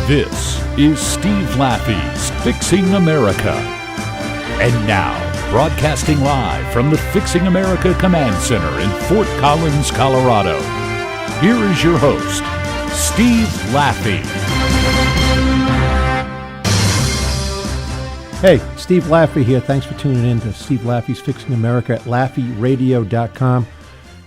This is Steve Laffey's Fixing America. And now, broadcasting live from the Fixing America Command Center in Fort Collins, Colorado, here is your host, Steve Laffey. Hey, Steve Laffey here. Thanks for tuning in to Steve Laffey's Fixing America at LaffeyRadio.com.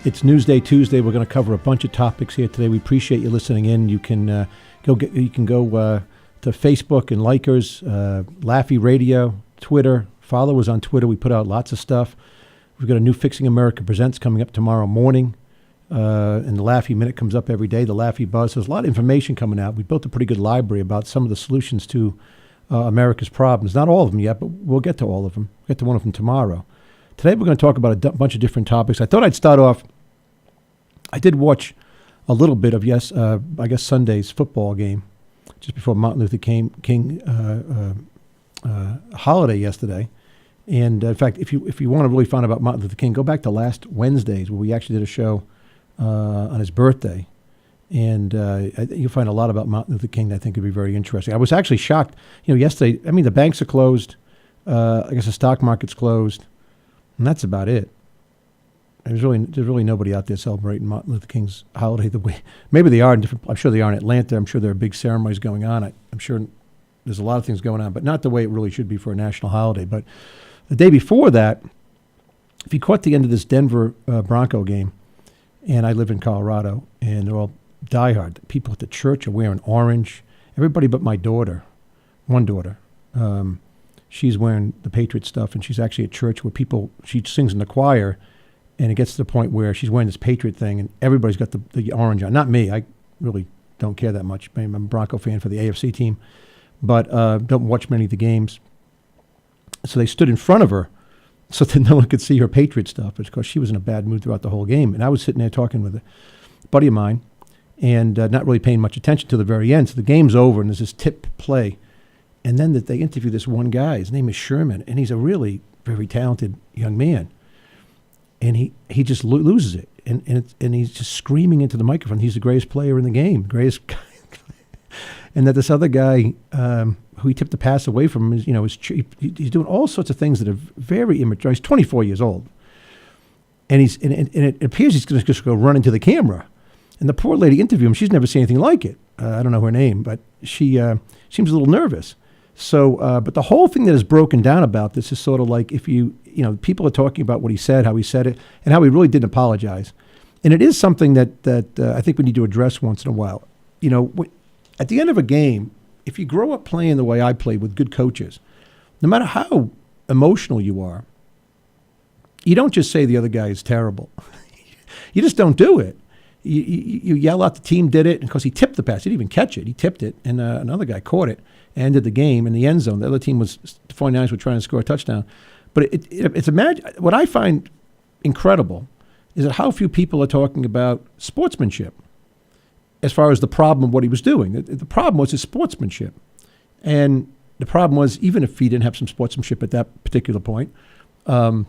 It's Newsday Tuesday. We're going to cover a bunch of topics here today. We appreciate you listening in. You can go to Facebook and like us, Laffey Radio, Twitter. Follow us on Twitter. We put out lots of stuff. We've got a new Fixing America Presents coming up tomorrow morning. And the Laffey Minute comes up every day, the Laffey Buzz. There's a lot of information coming out. We built a pretty good library about some of the solutions to America's problems. Not all of them yet, but we'll get to all of them. We'll get to one of them tomorrow. Today we're going to talk about a bunch of different topics. I thought I'd start off. I did watch a little bit of, I guess Sunday's football game just before Martin Luther King holiday yesterday. And in fact, if you want to really find out about Martin Luther King, go back to last Wednesdays where we actually did a show on his birthday. And you'll find a lot about Martin Luther King that I think would be very interesting. I was actually shocked. Yesterday, the banks are closed. I guess the stock market's closed. And that's about it. There's really nobody out there celebrating Martin Luther King's holiday the way. Maybe they are in different. I'm sure they are in Atlanta. I'm sure there are big ceremonies going on. I'm sure there's a lot of things going on, but not the way it really should be for a national holiday. But the day before that, if you caught the end of this Denver Bronco game, and I live in Colorado, and they're all diehard. People at the church are wearing orange. Everybody but my daughter, one daughter. She's wearing the Patriot stuff, and she's actually at church where she sings in the choir, and it gets to the point where she's wearing this Patriot thing, and everybody's got the orange on. Not me. I really don't care that much. I'm a Bronco fan for the AFC team, but don't watch many of the games. So they stood in front of her so that no one could see her Patriot stuff, because she was in a bad mood throughout the whole game. And I was sitting there talking with a buddy of mine and not really paying much attention to the very end. So the game's over, and there's this tip play. And then they interview this one guy. His name is Sherman, and he's a really very talented young man. And he just loses it, and he's just screaming into the microphone. He's the greatest player in the game, greatest guy. And that this other guy who he tipped the pass away from, he's doing all sorts of things that are very immature. He's 24 years old, and it appears he's going to just go run into the camera. And the poor lady interviewed him. She's never seen anything like it. I don't know her name, but she seems a little nervous. So, but the whole thing that is broken down about this is sort of like people are talking about what he said, how he said it, and how he really didn't apologize. And it is something that I think we need to address once in a while. At the end of a game, if you grow up playing the way I played with good coaches, no matter how emotional you are, you don't just say the other guy is terrible. You just don't do it. You yell out the team did it, and because he tipped the pass. He didn't even catch it. He tipped it, and another guy caught it, ended the game in the end zone. The other team the 49ers were trying to score a touchdown. But it's what I find incredible is that how few people are talking about sportsmanship as far as the problem of what he was doing. The problem was his sportsmanship. And the problem was, even if he didn't have some sportsmanship at that particular point, the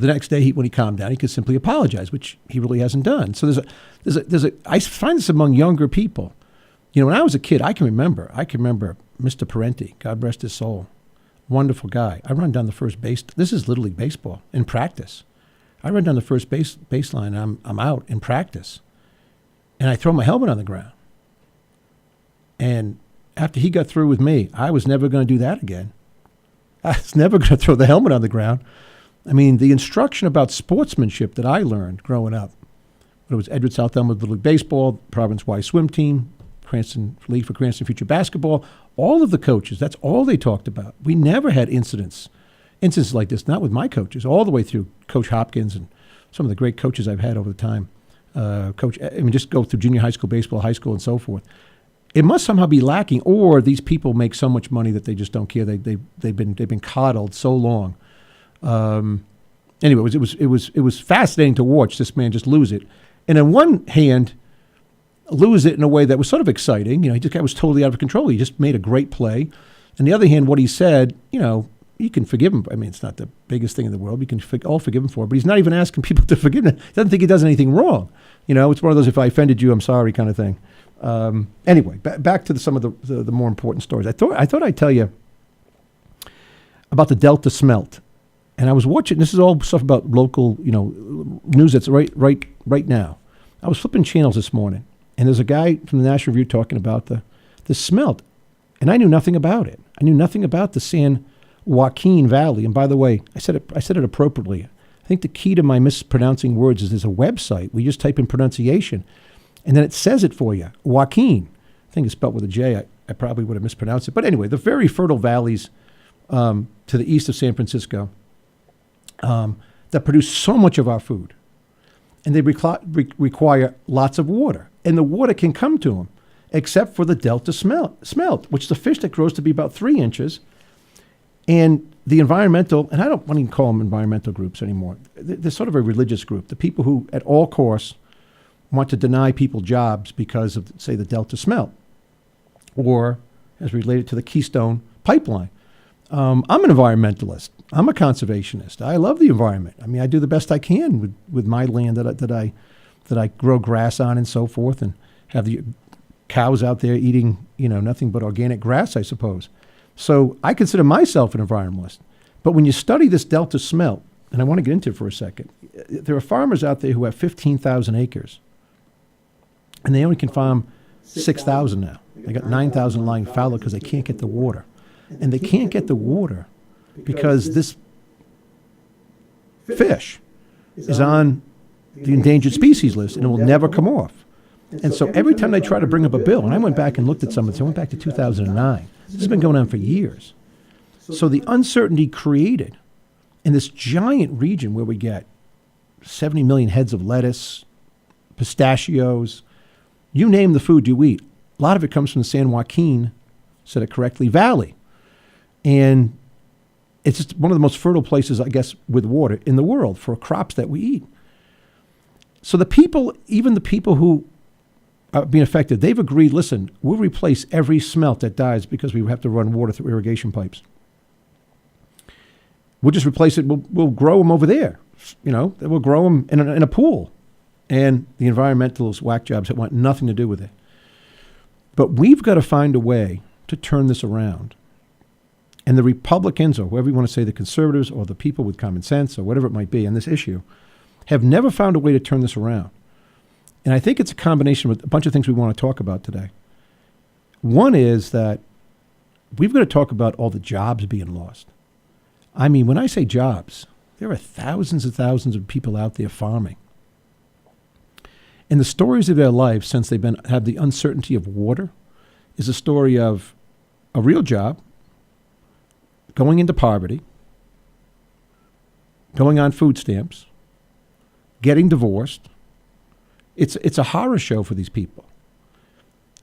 next day when he calmed down, he could simply apologize, which he really hasn't done. So I find this among younger people. When I was a kid, I can remember Mr. Parenti, God rest his soul, wonderful guy. I run down the first base. This is Little League baseball in practice. I run down the first baseline. I'm out in practice, and I throw my helmet on the ground. And after he got through with me, I was never going to do that again. I was never going to throw the helmet on the ground. I mean, the instruction about sportsmanship that I learned growing up, it was Edward South Elmwood Little League Baseball, Province-wide swim team, Cranston League for Cranston Future Basketball, all of the coaches, that's all they talked about. We never had incidents like this, not with my coaches, all the way through Coach Hopkins and some of the great coaches I've had over the time. Just go through junior high school, baseball, high school, and so forth. It must somehow be lacking, or these people make so much money that they just don't care. They've been coddled so long. Anyway, it was fascinating to watch this man just lose it, and on one hand, lose it in a way that was sort of exciting. He just was totally out of control. He just made a great play. On the other hand, what he said, you can forgive him. I mean, it's not the biggest thing in the world. We can all forgive him for it, but he's not even asking people to forgive him. He doesn't think he does anything wrong. It's one of those, if I offended you, I'm sorry kind of thing. Anyway, back to some of the more important stories. I thought I'd tell you about the Delta smelt. And I was watching, this is all stuff about local, news that's right now. I was flipping channels this morning, and there's a guy from the National Review talking about the smelt, and I knew nothing about it. I knew nothing about the San Joaquin Valley. And by the way, I said it appropriately. I think the key to my mispronouncing words is there's a website where you just type in pronunciation, and then it says it for you, Joaquin. I think it's spelled with a J. I probably would have mispronounced it. But anyway, the very fertile valleys to the east of San Francisco that produce so much of our food. And they require lots of water. And the water can come to them, except for the Delta smelt, which is a fish that grows to be about 3 inches. And the environmental, and I don't want to even call them environmental groups anymore. They're sort of a religious group. The people who, at all costs, want to deny people jobs because of, say, the Delta smelt, or as related to the Keystone Pipeline. I'm an environmentalist. I'm a conservationist. I love the environment. I mean, I do the best I can with my land that I grow grass on and so forth, and have the cows out there eating, nothing but organic grass, I suppose. So I consider myself an environmentalist. But when you study this Delta smelt, and I want to get into it for a second, there are farmers out there who have 15,000 acres, and they only can farm 6,000 now. They got 9,000 lying fallow because they can't get the water. And they can't get the water because this fish is on the endangered species list, and it will never come off. And so every time they try to bring up a bill, and I went back and looked at some of this, I went back to 2009. This has been going on for years. So the uncertainty created in this giant region where we get 70 million heads of lettuce, pistachios, you name the food you eat. A lot of it comes from the San Joaquin, said it correctly, Valley. And it's just one of the most fertile places, I guess, with water in the world for crops that we eat. So the people, even the people who are being affected, they've agreed, listen, we'll replace every smelt that dies because we have to run water through irrigation pipes. We'll just replace it. We'll grow them over there. We'll grow them in a pool. And the environmentalists, whack jobs, that want nothing to do with it. But we've got to find a way to turn this around. And the Republicans, or whoever you want to say, the conservatives, or the people with common sense, or whatever it might be on this issue, have never found a way to turn this around. And I think it's a combination of a bunch of things we want to talk about today. One is that we've got to talk about all the jobs being lost. I mean, when I say jobs, there are thousands and thousands of people out there farming. And the stories of their life since they've had the uncertainty of water is a story of a real job, going into poverty, going on food stamps, getting divorced. It's a horror show for these people.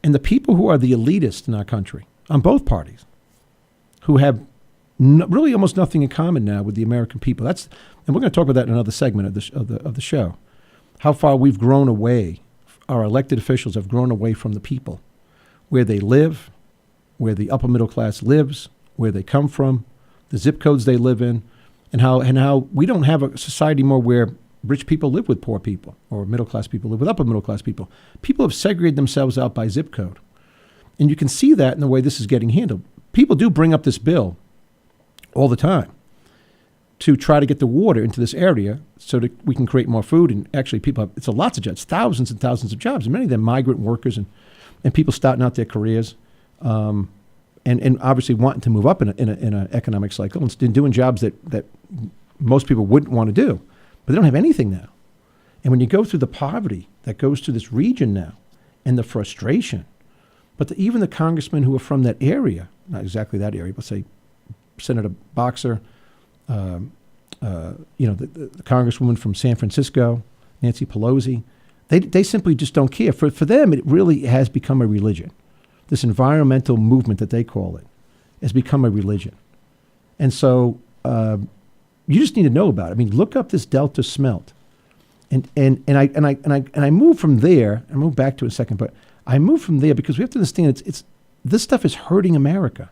And the people who are the elitists in our country, on both parties, who have really almost nothing in common now with the American people. And we're going to talk about that in another segment of the show. How far we've grown away, our elected officials have grown away from the people, where they live, where the upper middle class lives, where they come from, the zip codes they live in, and how we don't have a society more where rich people live with poor people, or middle class people live with upper middle class people. People have segregated themselves out by zip code. And you can see that in the way this is getting handled. People do bring up this bill all the time to try to get the water into this area so that we can create more food. And actually it's lots of jobs, thousands and thousands of jobs, and many of them migrant workers and people starting out their careers and obviously wanting to move up in an economic cycle and doing jobs that most people wouldn't want to do. But they don't have anything now. And when you go through the poverty that goes to this region now and the frustration, but even the congressmen who are from that area, not exactly that area, but say Senator Boxer, the congresswoman from San Francisco, Nancy Pelosi, they simply just don't care. For them, it really has become a religion. This environmental movement that they call it has become a religion. And so you just need to know about it. I mean, look up this Delta smelt. And I moved from there. I moved back to it in a second, but I moved from there because we have to understand this stuff is hurting America.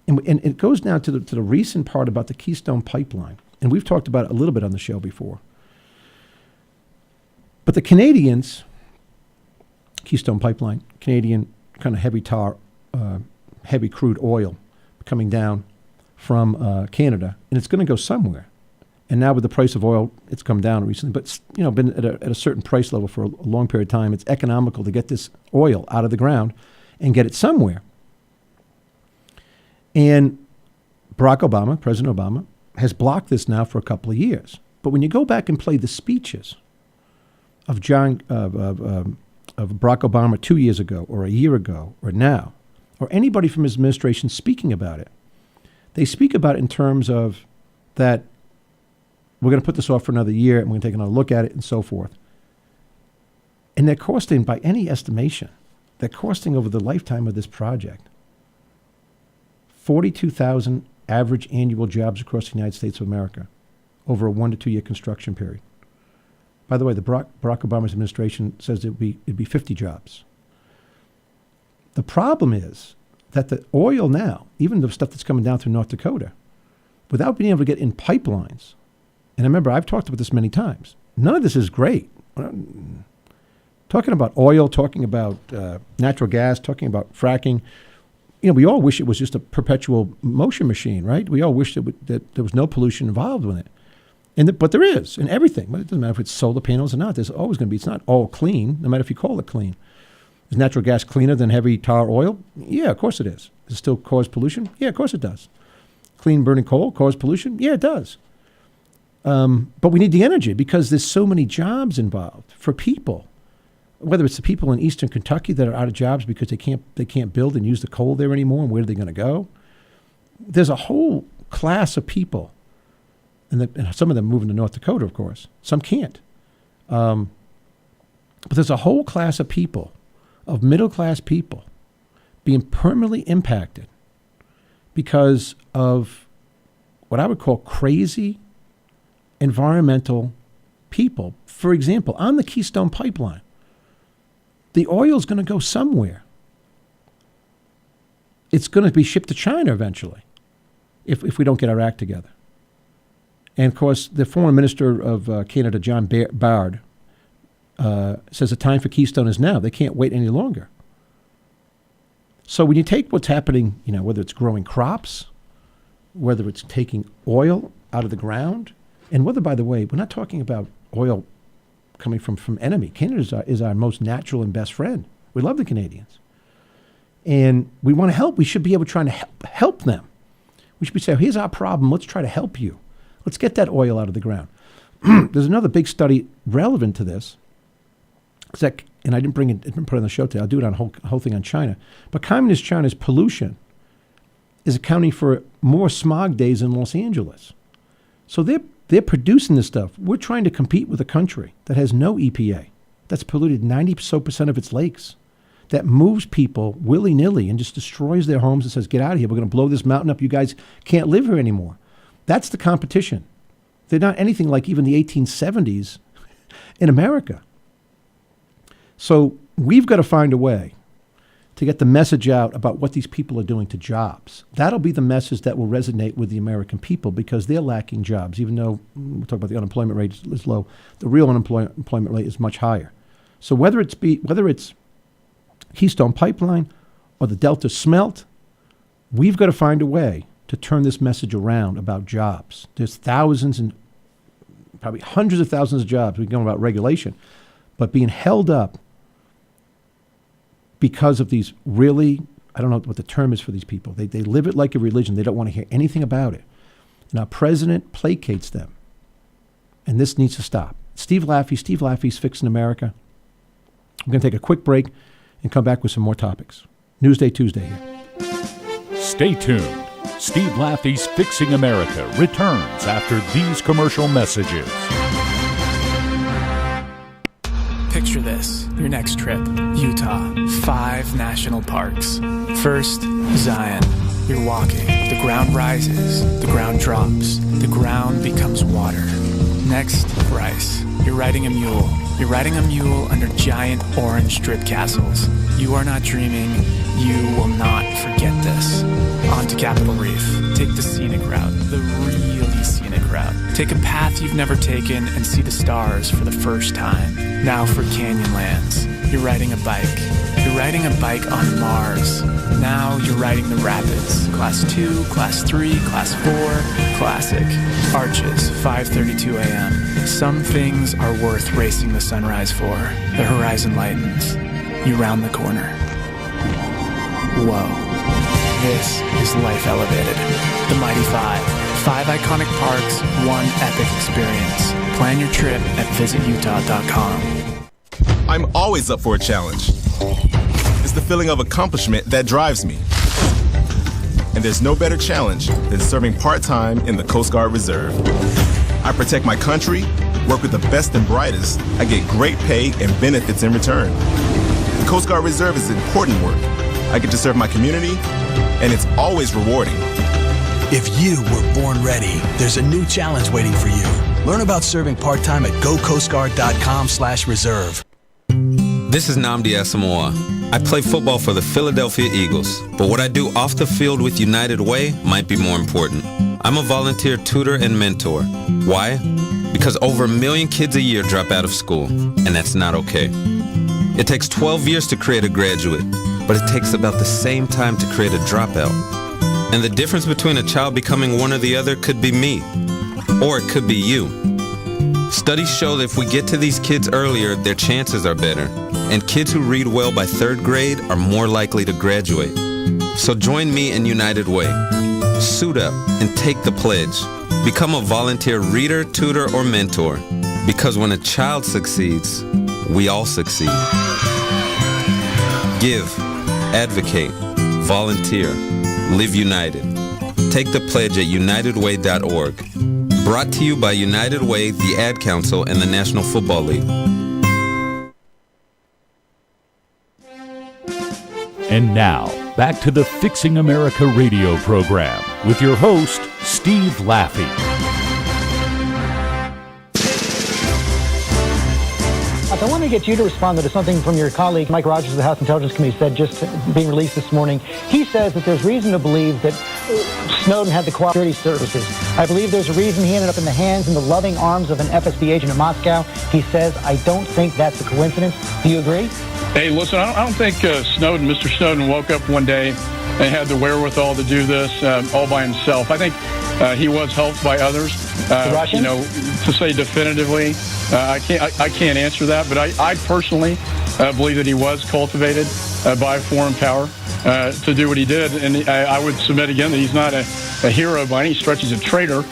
And it goes now to the recent part about the Keystone Pipeline. And we've talked about it a little bit on the show before. But the Canadians Keystone Pipeline, Canadian kind of heavy heavy crude oil coming down from Canada, and it's going to go somewhere. And now with the price of oil, it's come down recently, but it's been at a certain price level for a long period of time. It's economical to get this oil out of the ground and get it somewhere. And President Obama, has blocked this now for a couple of years. But when you go back and play the speeches of Barack Obama 2 years ago, or a year ago, or now, or anybody from his administration speaking about it, they speak about it in terms of that we're going to put this off for another year and we're going to take another look at it and so forth. And they're costing, by any estimation, they're costing over the lifetime of this project 42,000 average annual jobs across the United States of America over a 1 to 2 year construction period. By the way, the Barack Obama's administration says it'd be 50 jobs. The problem is that the oil now, even the stuff that's coming down through North Dakota, without being able to get in pipelines, and remember, I've talked about this many times, none of this is great. Talking about oil, talking about natural gas, talking about fracking, we all wish it was just a perpetual motion machine, right? We all wish that there was no pollution involved with it. But there is in everything. But it doesn't matter if it's solar panels or not. There's always going to be. It's not all clean, no matter if you call it clean. Is natural gas cleaner than heavy tar oil? Yeah, of course it is. Does it still cause pollution? Yeah, of course it does. Clean burning coal cause pollution? Yeah, it does. But we need the energy because there's so many jobs involved for people. Whether it's the people in eastern Kentucky that are out of jobs because they can't build and use the coal there anymore, and where are they going to go? There's a whole class of people, and some of them moving to North Dakota, of course. Some can't. But there's a whole class of people, of middle-class people, being permanently impacted because of what I would call crazy environmental people. For example, on the Keystone Pipeline, the oil's going to go somewhere. It's going to be shipped to China eventually if we don't get our act together. And, of course, the former minister of Canada, John Bard, says the time for Keystone is now. They can't wait any longer. So when you take what's happening, whether it's growing crops, whether it's taking oil out of the ground, and whether, by the way, we're not talking about oil coming from enemy. Canada is our most natural and best friend. We love the Canadians. And we want to help. We should be able to try to help them. We should be saying, here's our problem. Let's try to help you. Let's get that oil out of the ground. There's another big study relevant to this. And I didn't put it on the show today. I'll do it on a whole thing on China. But Communist China's pollution is accounting for more smog days in Los Angeles. So they're producing this stuff. We're trying to compete with a country that has no EPA, that's polluted 90% of its lakes, that moves people willy-nilly and just destroys their homes and says, get out of here. We're going to blow this mountain up. You guys can't live here anymore. That's the competition. They're not anything like even the 1870s in America. So we've got to find a way to get the message out about what these people are doing to jobs. That'll be the message that will resonate with the American people because they're lacking jobs. Even though we talk about the unemployment rate is low, the real unemployment rate is much higher. So whether it's Keystone Pipeline or the Delta Smelt, we've got to find a way to turn this message around about jobs. There's thousands and probably hundreds of thousands of jobs. We can go about regulation, but being held up because of these really, I don't know what the term is for these people. They live it like a religion. They don't want to hear anything about it. And our president placates them. And this needs to stop. Steve Laffey's Fixing America. We're going to take a quick break and come back with some more topics. Newsday Tuesday here. Stay tuned. Steve Laffey's Fixing America returns after these commercial messages. Picture this, your next trip, Utah, 5 national parks. First, Zion. You're walking, the ground rises, the ground drops, the ground becomes water. Next, Bryce. You're riding a mule. You're riding a mule under giant orange drip castles. You are not dreaming. You will not forget this. On to Capitol Reef. Take the scenic route, the really scenic route. Take a path you've never taken and see the stars for the first time. Now for Canyonlands. You're riding a bike. You're riding a bike on Mars. Now you're riding the rapids. Class 2, Class 3, Class 4, Classic. Arches, 5:32 a.m. Some things are worth racing the sunrise for. The horizon lightens. You round the corner. Whoa. This is Life Elevated. The Mighty Five. 5 iconic parks, 1 epic experience. Plan your trip at visitutah.com. I'm always up for a challenge. It's the feeling of accomplishment that drives me. And there's no better challenge than serving part-time in the Coast Guard Reserve. I protect my country, work with the best and brightest. I get great pay and benefits in return. The Coast Guard Reserve is important work. I get to serve my community, and it's always rewarding. If you were born ready, there's a new challenge waiting for you. Learn about serving part-time at gocoastguard.com/reserve. This is Nnamdi Asamoah. I play football for the Philadelphia Eagles, but what I do off the field with United Way might be more important. I'm a volunteer tutor and mentor. Why? Because over 1 million kids a year drop out of school, and that's not okay. It takes 12 years to create a graduate, but it takes about the same time to create a dropout. And the difference between a child becoming one or the other could be me, or it could be you. Studies show that if we get to these kids earlier, their chances are better. And kids who read well by 3rd grade are more likely to graduate. So join me in United Way. Suit up and take the pledge. Become a volunteer reader, tutor, or mentor. Because when a child succeeds, we all succeed. Give, advocate, volunteer, live united. Take the pledge at unitedway.org. Brought to you by United Way, the Ad Council, and the National Football League. And now, back to the Fixing America radio program with your host, Steve Laffey. I want to get you to respond to something from your colleague, Mike Rogers of the House Intelligence Committee, said just being released this morning. He says that there's reason to believe that Snowden had the security services. I believe there's a reason he ended up in the hands and the loving arms of an FSB agent in Moscow. He says, I don't think that's a coincidence. Do you agree? Hey, listen, I don't think Mr. Snowden woke up one day and had the wherewithal to do this all by himself. I think he was helped by others. The Russians? To say definitively, I can't answer that. But I personally believe that he was cultivated by a foreign power to do what he did. And I would submit again that he's not a hero by any stretch. He's a traitor.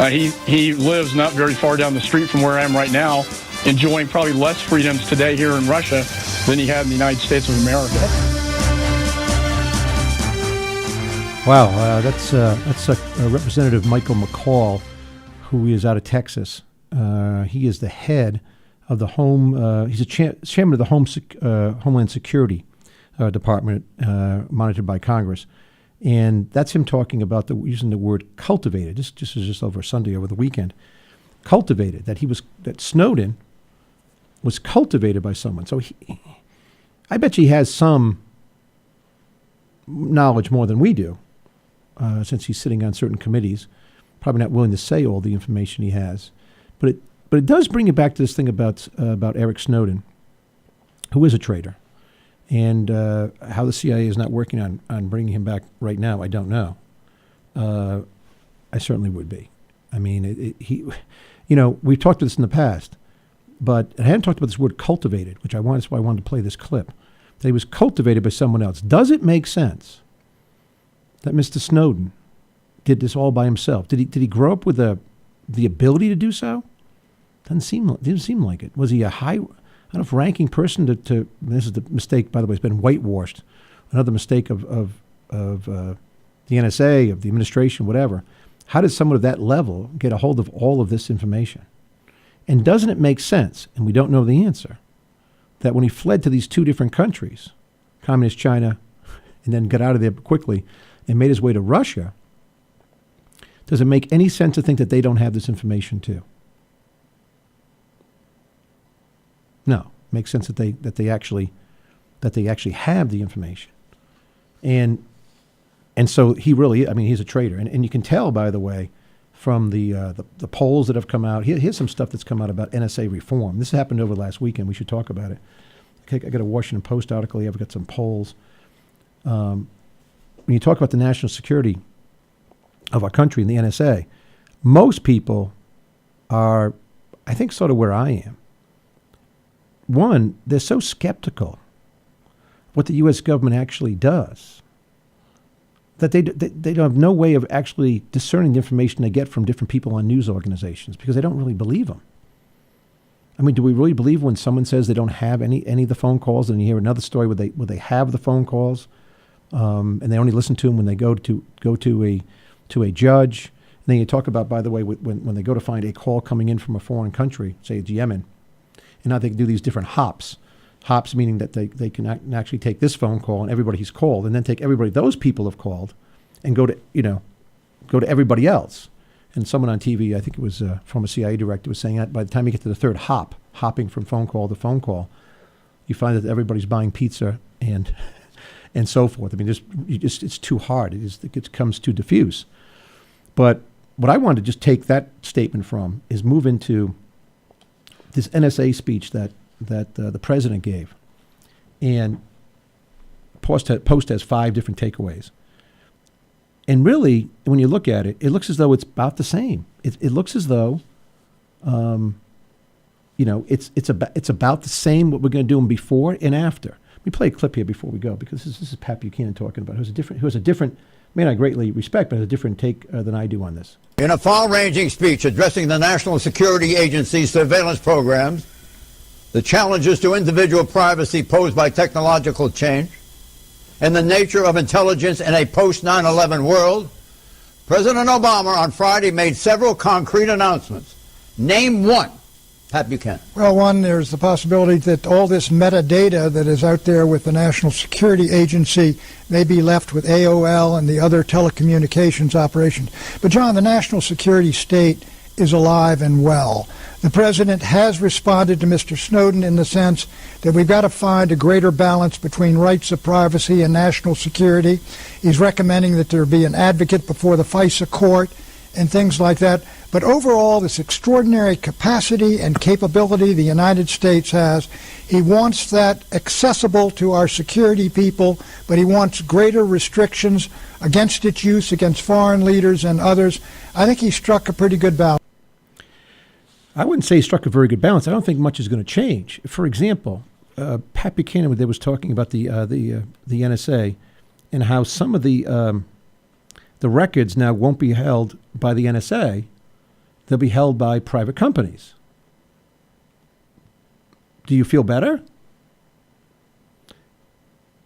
He lives not very far down the street from where I am right now, enjoying probably less freedoms today here in Russia than he had in the United States of America. Wow, that's Representative Michael McCall, who is out of Texas. He is the head of the he's a chairman of the Homeland Security Department, monitored by Congress. And that's him talking about using the word cultivated. This was just over Sunday, over the weekend. Cultivated, that Snowden was cultivated by someone. So I bet he has some knowledge more than we do, since he's sitting on certain committees. Probably not willing to say all the information he has. But it does bring you back to this thing about Eric Snowden, who is a traitor. And how the CIA is not working on bringing him back right now, I don't know. I certainly would be. I mean, we've talked about this in the past, but I hadn't talked about this word cultivated, that's why I wanted to play this clip. That he was cultivated by someone else. Does it make sense that Mr. Snowden did this all by himself? Did he grow up with the ability to do so? Didn't seem like it. Was he a high enough ranking person to this is the mistake, by the way, has been whitewashed. Another mistake of the NSA, of the administration, whatever. How does someone of that level get a hold of all of this information? And doesn't it make sense, and we don't know the answer, that when he fled to these two different countries, communist China, and then got out of there quickly and made his way to Russia, does it make any sense to think that they don't have this information too? No, makes sense that they actually have the information, and so he really, I mean, he's a traitor, and you can tell, by the way, from the polls that have come out. Here's some stuff that's come out about NSA reform. This happened over the last weekend. We should talk about it. Okay, I got a Washington Post article here. I've got some polls. When you talk about the national security of our country and the NSA, most people are, I think, sort of where I am. One, they're so skeptical what the U.S. government actually does that they don't have no way of actually discerning the information they get from different people on news organizations because they don't really believe them. I mean, do we really believe when someone says they don't have any of the phone calls, and you hear another story where they have the phone calls, and they only listen to them when they go to a judge? And then you talk about, by the way, when they go to find a call coming in from a foreign country, say it's Yemen, and now they can do these different hops. Hops meaning that they can actually take this phone call and everybody he's called, and then take everybody those people have called, and go to everybody else. And someone on TV, I think it was from a CIA director, was saying that by the time you get to the third hopping from phone call to phone call, you find that everybody's buying pizza and so forth. I mean, it's too hard. It comes too diffuse. But what I wanted to just take that statement from is move into this NSA speech that the president gave. And Post has 5 different takeaways. And really, when you look at it, it looks as though it's about the same. It looks as though, it's about the same what we're going to do before and after. Let me play a clip here before we go, because this is Pat Buchanan talking about, who has a different, man, I greatly respect, but has a different take than I do on this. In a far-ranging speech addressing the National Security Agency's surveillance programs, the challenges to individual privacy posed by technological change, and the nature of intelligence in a post-9/11 world, President Obama on Friday made several concrete announcements. Name one. Pat Buchanan. Well, one, there's the possibility that all this metadata that is out there with the National Security Agency may be left with AOL and the other telecommunications operations. But, John, the national security state is alive and well. The president has responded to Mr. Snowden in the sense that we've got to find a greater balance between rights of privacy and national security. He's recommending that there be an advocate before the FISA court and things like that. But overall, this extraordinary capacity and capability the United States has, he wants that accessible to our security people, but he wants greater restrictions against its use against foreign leaders and others. I think he struck a pretty good balance. I wouldn't say he struck a very good balance. I don't think much is going to change. For example, Pat Buchanan was talking about the NSA and how some of the records now won't be held by the NSA. They'll be held by private companies. Do you feel better?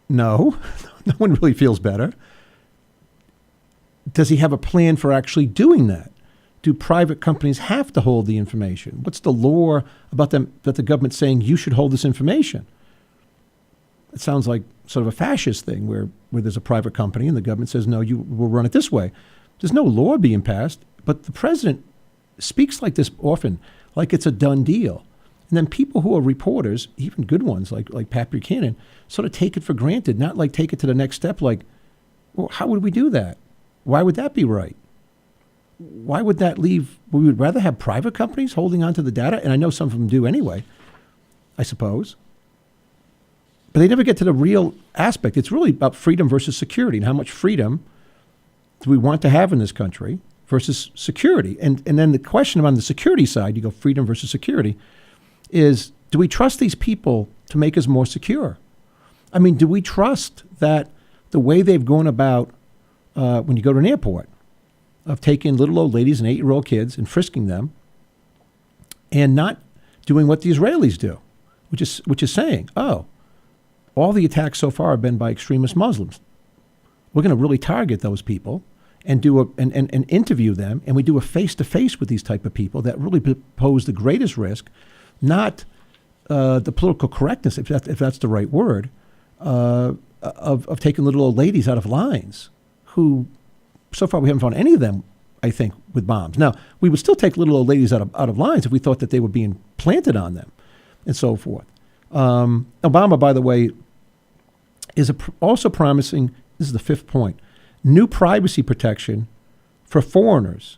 No. No one really feels better. Does he have a plan for actually doing that? Do private companies have to hold the information? What's the law about them that the government's saying you should hold this information? It sounds like sort of a fascist thing where there's a private company and the government says, no, you will run it this way. There's no law being passed, but the president speaks like this often, like it's a done deal. And then people who are reporters, even good ones like Pat Buchanan, sort of take it for granted, not like take it to the next step like, well, how would we do that? Why would that be right? Why would that leave? We would rather have private companies holding on to the data, and I know some of them do anyway, I suppose. But they never get to the real aspect. It's really about freedom versus security, and how much freedom do we want to have in this country versus security. And then the question on the security side, you go freedom versus security, is do we trust these people to make us more secure? I mean, do we trust that the way they've gone about when you go to an airport, of taking little old ladies and 8-year-old kids and frisking them and not doing what the Israelis do, which is saying, oh, all the attacks so far have been by extremist Muslims. We're going to really target those people and do and interview them, and we do a face-to-face with these type of people that really pose the greatest risk, not the political correctness, if that's the right word, of taking little old ladies out of lines who, so far, we haven't found any of them, I think, with bombs. Now, we would still take little old ladies out of lines if we thought that they were being planted on them. and so forth. Obama, by the way, is also promising, this is the fifth point, new privacy protection for foreigners,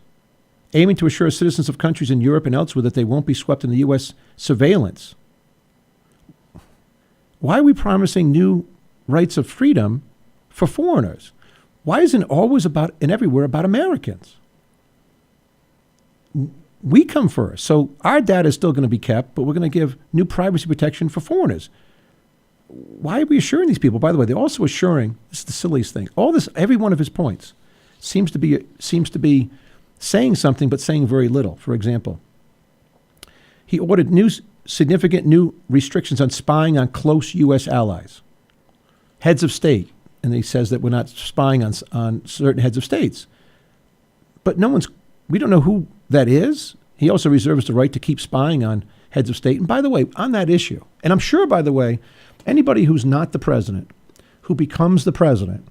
aiming to assure citizens of countries in Europe and elsewhere that they won't be swept into U.S. surveillance. Why are we promising new rights of freedom for foreigners? Why isn't it always about and everywhere about Americans? We come first, so our data is still going to be kept, but we're going to give new privacy protection for foreigners. Why are we assuring these people? By the way, they're also assuring, this is the silliest thing, all this, every one of his points seems to be saying something but saying very little. For example, he ordered significant new restrictions on spying on close U.S. allies, heads of state, and he says that we're not spying on certain heads of states. But we don't know who that is. He also reserves the right to keep spying on heads of state. And by the way, on that issue, and I'm sure, by the way, anybody who's not the president, who becomes the president,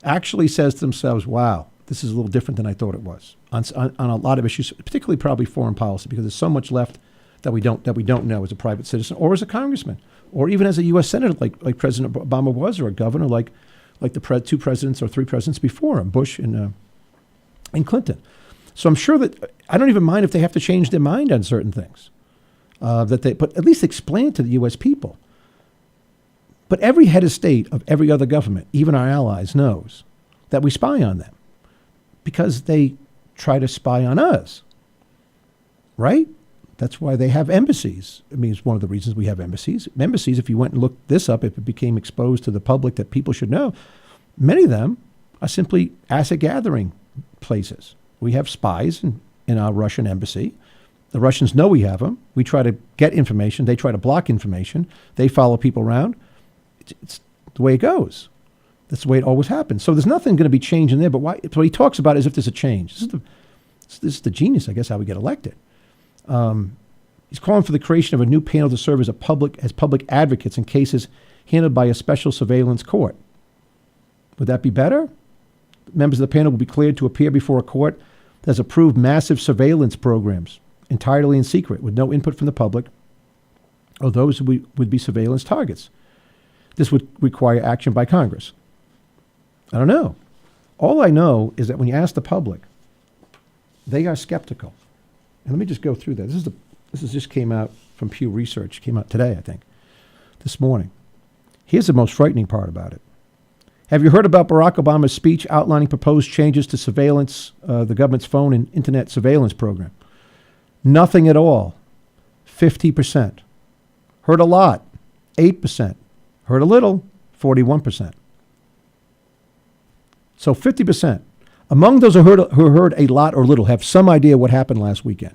actually says to themselves, wow, this is a little different than I thought it was on a lot of issues, particularly probably foreign policy, because there's so much left that we don't know as a private citizen or as a congressman or even as a U.S. senator like President Obama was, or a governor like the two presidents or three presidents before him, Bush and Clinton. So I'm sure that I don't even mind if they have to change their mind on certain things, but at least explain it to the U.S. people. But every head of state of every other government, even our allies, knows that we spy on them because they try to spy on us, right? That's why they have embassies. I mean, it's one of the reasons we have embassies. Embassies, if you went and looked this up, if it became exposed to the public that people should know, many of them are simply asset gathering places. We have spies in our Russian embassy. The Russians know we have them. We try to get information. They try to block information. They follow people around. It's the way it goes. That's the way it always happens. So there's nothing going to be changing there. But why? So he talks about it as if there's a change. This is the genius, I guess, how we get elected. He's calling for the creation of a new panel to serve as public advocates in cases handled by a special surveillance court. Would that be better? Members of the panel will be cleared to appear before a court that has approved massive surveillance programs entirely in secret with no input from the public or those who would be surveillance targets. This would require action by Congress. I don't know. All I know is that when you ask the public, they are skeptical. And let me just go through that. This just came out from Pew Research. Came out today, I think, this morning. Here's the most frightening part about it. Have you heard about Barack Obama's speech outlining proposed changes to surveillance, the government's phone and internet surveillance program? Nothing at all. 50%. Heard a lot. 8%. Heard a little. 41%. So 50%. Among those who heard a lot or little have some idea what happened last weekend.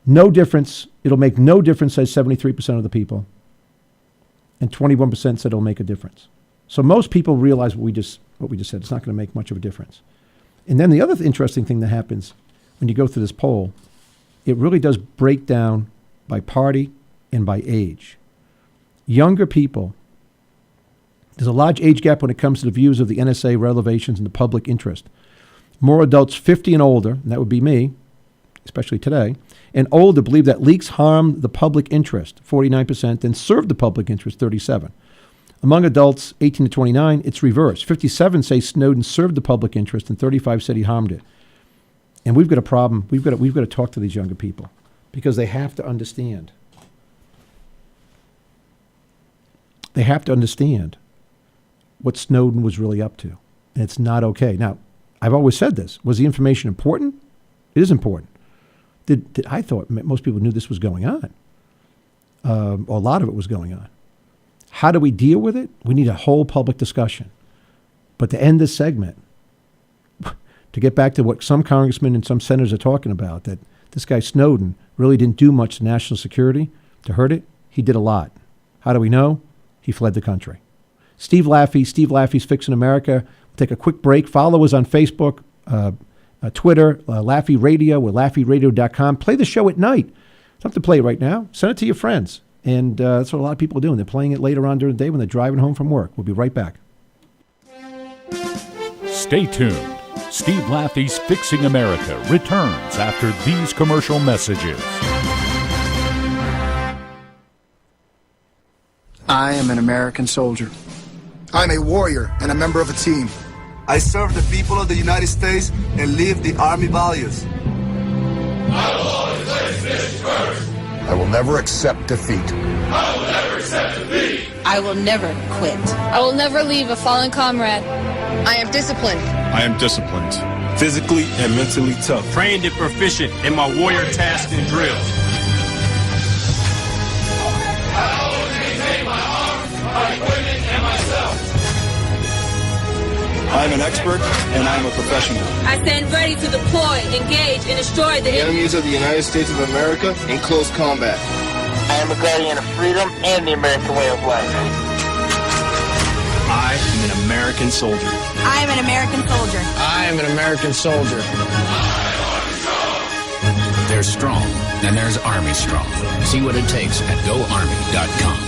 No difference. It'll make no difference, says 73% of the people. And 21% said it'll make a difference. So most people realize what we just said. It's not going to make much of a difference. And then the other interesting thing that happens when you go through this poll, it really does break down by party and by age. Younger people, there's a large age gap when it comes to the views of the NSA revelations and the public interest. More adults 50 and older, and that would be me, especially today, and older believe that leaks harm the public interest, 49%, and serve the public interest, 37%. Among adults 18 to 29, it's reversed. 57 say Snowden served the public interest, and 35 said he harmed it. And we've got a problem. We've got to talk to these younger people because they have to understand. They have to understand what Snowden was really up to. And it's not okay. Now, I've always said this. Was the information important? It is important. I thought most people knew this was going on. Or a lot of it was going on. How do we deal with it? We need a whole public discussion. But to end this segment, to get back to what some congressmen and some senators are talking about, that this guy Snowden really didn't do much to national security to hurt it, he did a lot. How do we know? He fled the country. Steve Laffey's Fixing America. We'll take a quick break. Follow us on Facebook, Twitter, Laffey Radio, or LaffeyRadio.com. Play the show at night. It's not to play right now. Send it to your friends. And that's what a lot of people are doing. They're playing it later on during the day when they're driving home from work. We'll be right back. Stay tuned. Steve Laffey's Fixing America returns after these commercial messages. I am an American soldier. I'm a warrior and a member of a team. I serve the people of the United States and live the Army values. I will always place this first. I will never accept defeat. I will never accept defeat. I will never quit. I will never leave a fallen comrade. I am disciplined. I am disciplined. Physically and mentally tough. Trained and proficient in my warrior tasks and drills. I always maintain my arms, my equipment, and myself. I am an expert and I am a professional. I stand ready to deploy, engage, and destroy the enemies of the United States of America in close combat. I am a guardian of freedom and the American way of life. I am an American soldier. I am an American soldier. I am an American soldier. There's strong, and there's Army Strong. See what it takes at GoArmy.com.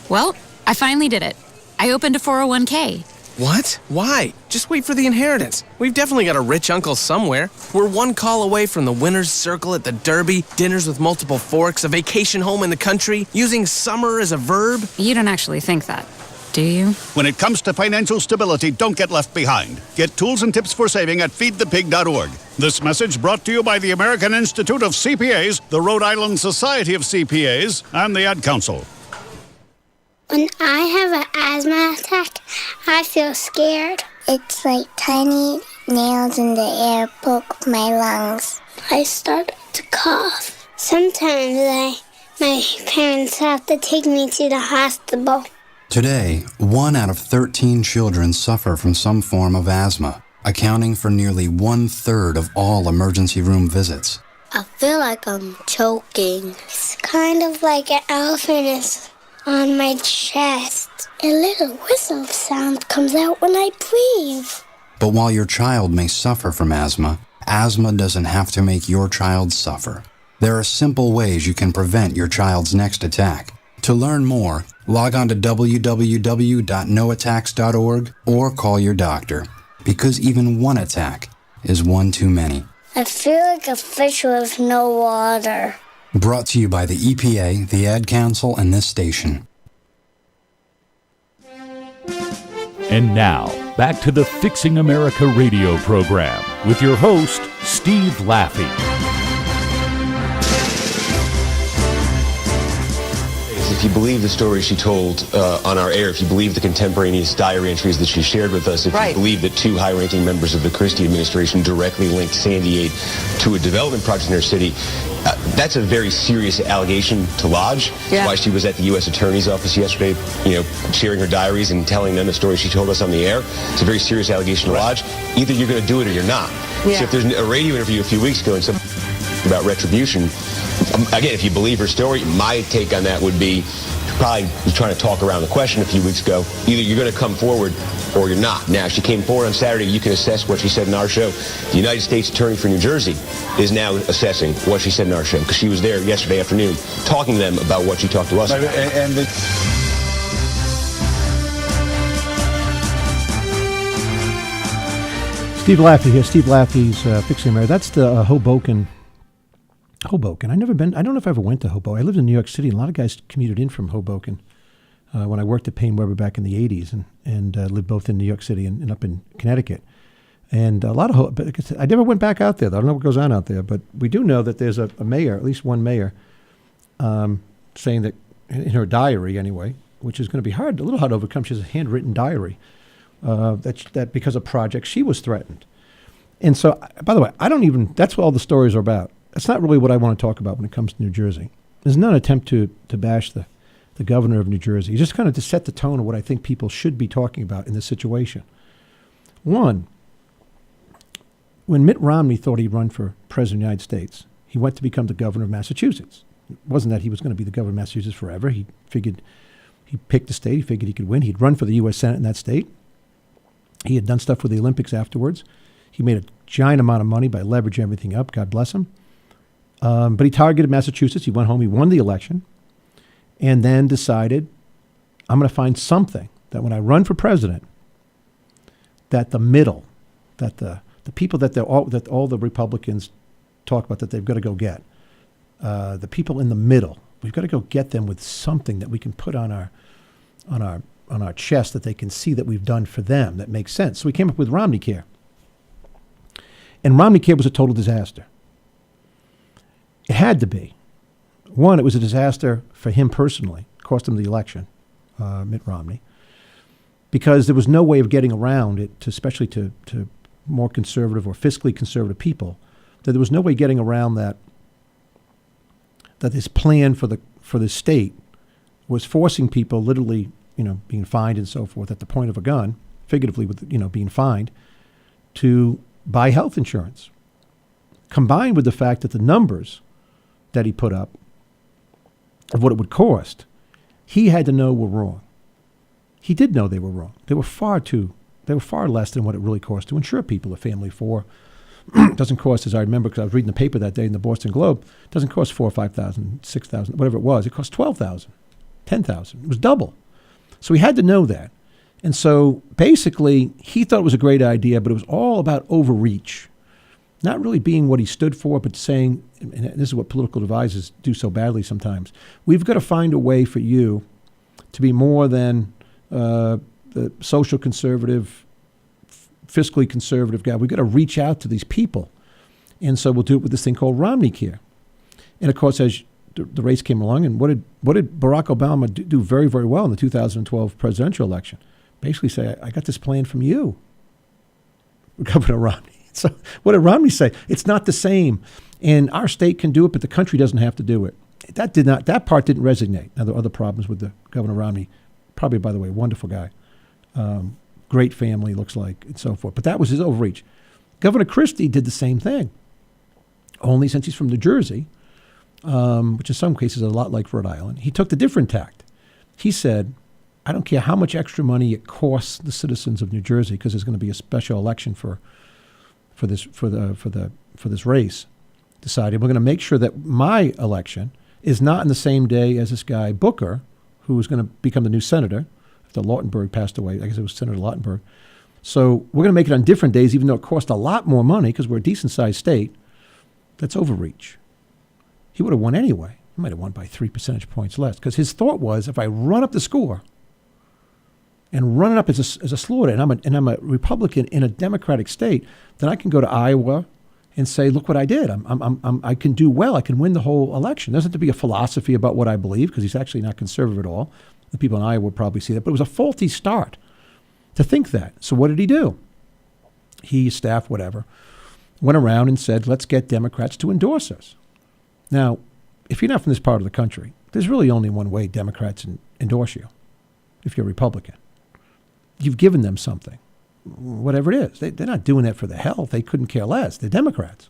Well, I finally did it. I opened a 401k. What? Why? Just wait for the inheritance. We've definitely got a rich uncle somewhere. We're one call away from the winner's circle at the Derby, dinners with multiple forks, a vacation home in the country, using summer as a verb. You don't actually think that, do you? When it comes to financial stability, don't get left behind. Get tools and tips for saving at feedthepig.org. This message brought to you by the American Institute of CPAs, the Rhode Island Society of CPAs, and the Ad Council. When I have an asthma attack, I feel scared. It's like tiny nails in the air poke my lungs. I start to cough. Sometimes my parents have to take me to the hospital. Today, 1 out of 13 children suffer from some form of asthma, accounting for nearly 1/3 of all emergency room visits. I feel like I'm choking. It's kind of like an elephant is on my chest. A little whistle sound comes out when I breathe. But while your child may suffer from asthma, asthma doesn't have to make your child suffer. There are simple ways you can prevent your child's next attack. To learn more, log on to www.noattacks.org or call your doctor, because even one attack is one too many. I feel like a fish with no water. Brought to you by the EPA, the Ad Council, and this station. And now, back to the Fixing America radio program with your host, Steve Laffey. If you believe the story she told on our air, if you believe the contemporaneous diary entries that she shared with us, if you believe that 2 high-ranking members of the Christie administration directly linked Sandy 8 to a development project in her city, that's a very serious allegation to lodge. Yeah. That's why she was at the U.S. Attorney's Office yesterday, sharing her diaries and telling them the story she told us on the air. It's a very serious allegation to lodge. Either you're going to do it or you're not. Yeah. So if there's a radio interview a few weeks ago and something about retribution, again, if you believe her story, my take on that would be probably was trying to talk around the question a few weeks ago. Either you're going to come forward or you're not. Now, she came forward on Saturday. You can assess what she said in our show. The United States Attorney for New Jersey is now assessing what she said in our show, because she was there yesterday afternoon talking to them about what she talked to us about. Steve Laffey here. Steve Laffey's Fixing America. That's the Hoboken. I've never been. I don't know if I ever went to Hoboken. I lived in New York City, and a lot of guys commuted in from Hoboken when I worked at Payne Weber back in the 80s and lived both in New York City and up in Connecticut. And a lot of but I never went back out there, though. I don't know what goes on out there. But we do know that there's a mayor, at least one mayor, saying that in her diary anyway, which is going to be a little hard to overcome. She has a handwritten diary that because of projects she was threatened. And so, by the way, that's what all the stories are about. That's not really what I want to talk about when it comes to New Jersey. There's not an attempt to bash the governor of New Jersey. It's just kind of to set the tone of what I think people should be talking about in this situation. One, when Mitt Romney thought he'd run for president of the United States, he went to become the governor of Massachusetts. It wasn't that he was going to be the governor of Massachusetts forever. He figured he picked a state. He figured he could win. He'd run for the U.S. Senate in that state. He had done stuff with the Olympics afterwards. He made a giant amount of money by leveraging everything up. God bless him. But he targeted Massachusetts. He went home. He won the election, and then decided, I'm going to find something that when I run for president, that the middle, that the people that all the Republicans talk about that they've got to go get, the people in the middle We've got to go get them with something that we can put on our chest that they can see that we've done for them that makes sense. So we came up with Romney Care. And Romney Care was a total disaster. It had to be. One, it was a disaster for him personally. It cost him the election, Mitt Romney, because there was no way of getting around it, especially to more conservative or fiscally conservative people, that there was no way getting around that this plan for the state was forcing people, literally, being fined and so forth at the point of a gun, figuratively with, being fined, to buy health insurance. Combined with the fact that the numbers that he put up of what it would cost, he had to know were wrong. He did know they were wrong. They were far less than what it really cost to insure people, a family of four. It doesn't cost, as I remember, because I was reading the paper that day in the Boston Globe, it doesn't cost $4,000 or $5,000, $6,000, whatever it was. It cost $12,000, $10,000. It was double. So he had to know that. And so basically, he thought it was a great idea, but it was all about overreach. Not really being what he stood for, but saying, and this is what political advisors do so badly sometimes, we've got to find a way for you to be more than the social conservative, fiscally conservative guy. We've got to reach out to these people. And so we'll do it with this thing called Romney Care. And of course, as the race came along, and what did Barack Obama do very, very well in the 2012 presidential election? Basically say, I got this plan from you, Governor Romney. So what did Romney say? It's not the same. And our state can do it, but the country doesn't have to do it. That part didn't resonate. Now, there are other problems with the Governor Romney. Probably, by the way, wonderful guy. Great family, looks like, and so forth. But that was his overreach. Governor Christie did the same thing, only since he's from New Jersey, which in some cases is a lot like Rhode Island. He took the different tact. He said, I don't care how much extra money it costs the citizens of New Jersey, because there's going to be a special election for this race. Decided we're going to make sure that my election is not in the same day as this guy Booker, who was going to become the new senator after Lautenberg passed away. I guess it was Senator Lautenberg. So we're going to make it on different days, even though it cost a lot more money because we're a decent-sized state. That's overreach. He would have won anyway. He might have won by 3 percentage points less, because his thought was, if I run up the score and run it up as a slaughter, and I'm a Republican in a Democratic state, then I can go to Iowa and say, look what I did. I can do well. I can win the whole election. There doesn't have to be a philosophy about what I believe, because he's actually not conservative at all. The people in Iowa would probably see that. But it was a faulty start to think that. So what did he do? He, staff, whatever, went around and said, let's get Democrats to endorse us. Now, if you're not from this part of the country, there's really only one way Democrats endorse you, if you're a Republican. You've given them something, whatever it is. They're not doing that for the health. They couldn't care less. They're Democrats.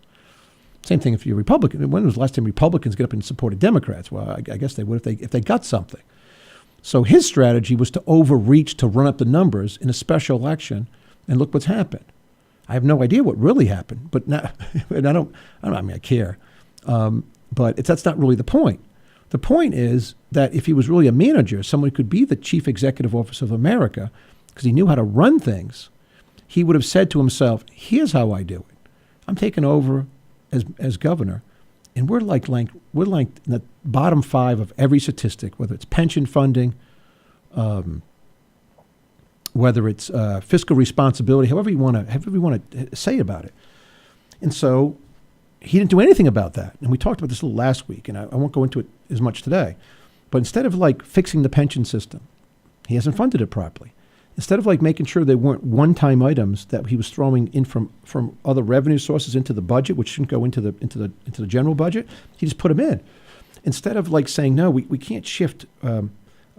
Same thing if you're Republican. When was the last time Republicans get up and supported Democrats? Well, I guess they would if they got something. So his strategy was to overreach, to run up the numbers in a special election, and look what's happened. I have no idea what really happened, but now, and I care. But that's not really the point. The point is that if he was really a manager, someone who could be the chief executive officer of America, because he knew how to run things, he would have said to himself, here's how I do it. I'm taking over as governor, and we're like in the bottom 5 of every statistic, whether it's pension funding, whether it's fiscal responsibility, however you want to say about it. And so he didn't do anything about that. And we talked about this a little last week, and I won't go into it as much today. But instead of fixing the pension system, he hasn't funded it properly. Instead of making sure they weren't one-time items that he was throwing in from other revenue sources into the budget, which shouldn't go into the general budget, he just put them in. Instead of saying, no, we can't shift